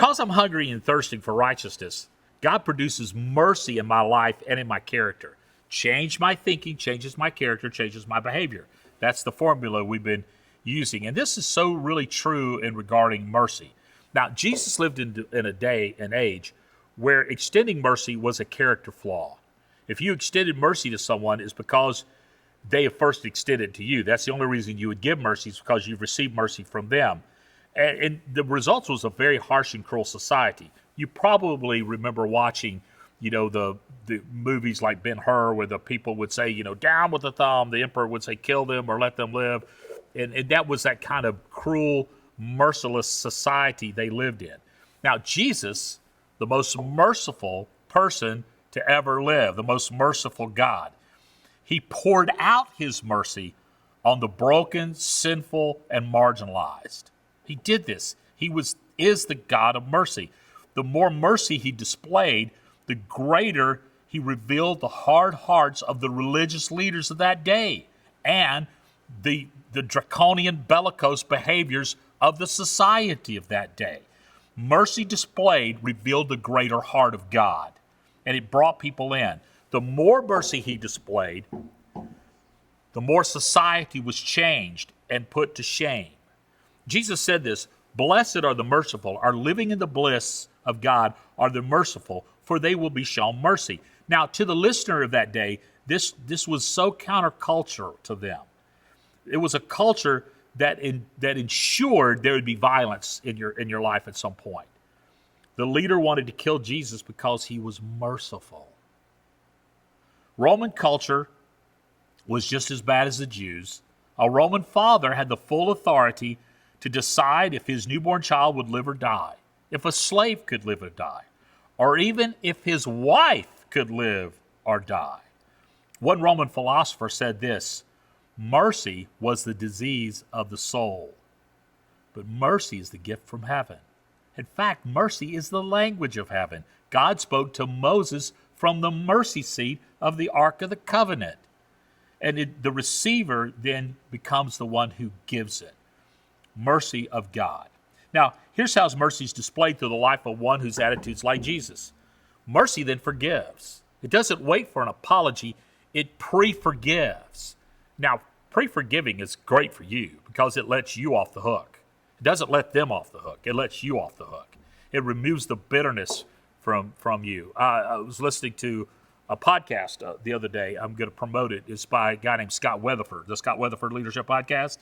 Because I'm hungry and thirsting for righteousness, God produces mercy in my life and in my character. Change my thinking, changes my character, changes my behavior. That's the formula we've been using. And this is so really true in regarding mercy. Now, Jesus lived in a day and age where extending mercy was a character flaw. If you extended mercy to someone, it's because they have first extended it to you. That's the only reason you would give mercy, is because you've received mercy from them. And the result was a very harsh and cruel society. You probably remember watching, the movies like Ben-Hur, where the people would say, down with the thumb. The emperor would say, kill them or let them live. And that was that kind of cruel, merciless society they lived in. Now, Jesus, the most merciful person to ever live, the most merciful God, he poured out his mercy on the broken, sinful, and marginalized. He did this. He is the God of mercy. The more mercy he displayed, the greater he revealed the hard hearts of the religious leaders of that day and the draconian, bellicose behaviors of the society of that day. Mercy displayed revealed the greater heart of God, and it brought people in. The more mercy he displayed, the more society was changed and put to shame. Jesus said this, "Blessed are the merciful, are living in the bliss of God, are the merciful, for they will be shown mercy." Now, to the listener of that day, this was so counterculture to them. It was a culture that ensured there would be violence in your life at some point. The leader wanted to kill Jesus because he was merciful. Roman culture was just as bad as the Jews. A Roman father had the full authority to decide if his newborn child would live or die, if a slave could live or die, or even if his wife could live or die. One Roman philosopher said this, "Mercy was the disease of the soul, but mercy is the gift from heaven." In fact, mercy is the language of heaven. God spoke to Moses from the mercy seat of the Ark of the Covenant. And the receiver then becomes the one who gives it. Mercy of God. Now, here's how mercy is displayed through the life of one whose attitude's like Jesus. Mercy then forgives. It doesn't wait for an apology. It pre-forgives. Now, pre-forgiving is great for you because it lets you off the hook. It doesn't let them off the hook. It lets you off the hook. It removes the bitterness from you. I was listening to a podcast the other day. I'm going to promote it. It's by a guy named Scott Weatherford, the Scott Weatherford Leadership Podcast.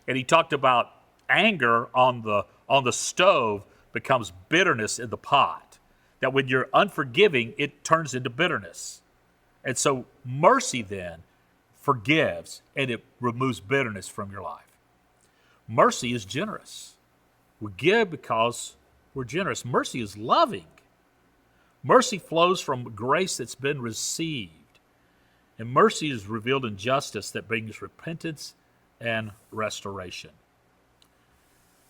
And he talked about anger on the stove becomes bitterness in the pot. That when you're unforgiving, it turns into bitterness. And so mercy then forgives and it removes bitterness from your life. Mercy is generous. We give because we're generous. Mercy is loving. Mercy flows from grace that's been received. And mercy is revealed in justice that brings repentance and restoration.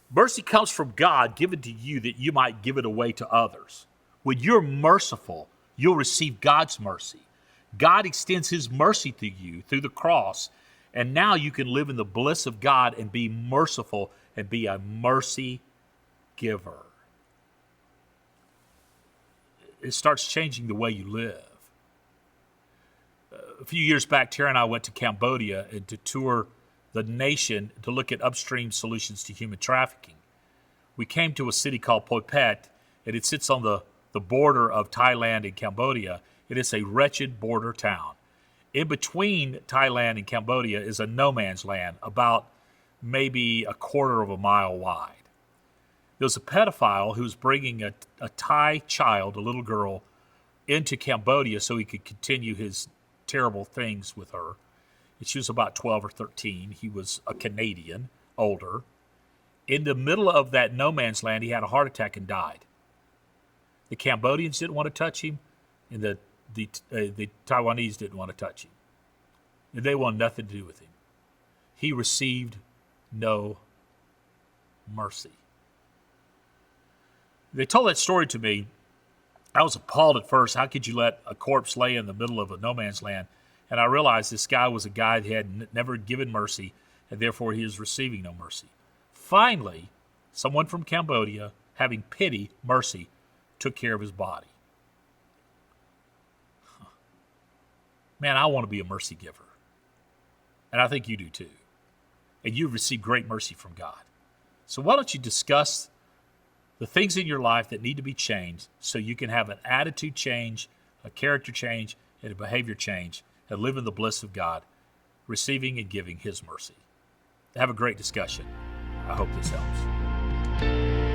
Mercy comes from God given to you that you might give it away to others. When you're merciful, you'll receive God's mercy. God extends his mercy to you through the cross, and now you can live in the bliss of God and be merciful and be a mercy giver. It starts changing the way you live. A few years back, Tara and I went to Cambodia and to tour the nation to look at upstream solutions to human trafficking. We came to a city called Phuket, and it sits on the border of Thailand and Cambodia. It is a wretched border town. In between Thailand and Cambodia is a no man's land, about maybe a quarter of a mile wide. There was a pedophile who was bringing a Thai child, a little girl, into Cambodia so he could continue his terrible things with her. And she was about 12 or 13. He was a Canadian, older. In the middle of that no man's land, he had a heart attack and died. The Cambodians didn't want to touch him, and the Taiwanese didn't want to touch him. And they wanted nothing to do with him. He received no mercy. They told that story to me. I was appalled at first. How could you let a corpse lay in the middle of a no man's land? And I realized this guy was a guy that had never given mercy, and therefore he is receiving no mercy. Finally, someone from Cambodia having pity, mercy, took care of his body. Man, I want to be a mercy giver. And I think you do too. And you've received great mercy from God. So why don't you discuss the things in your life that need to be changed so you can have an attitude change, a character change, and a behavior change, and live in the bliss of God, receiving and giving his mercy. Have a great discussion. I hope this helps.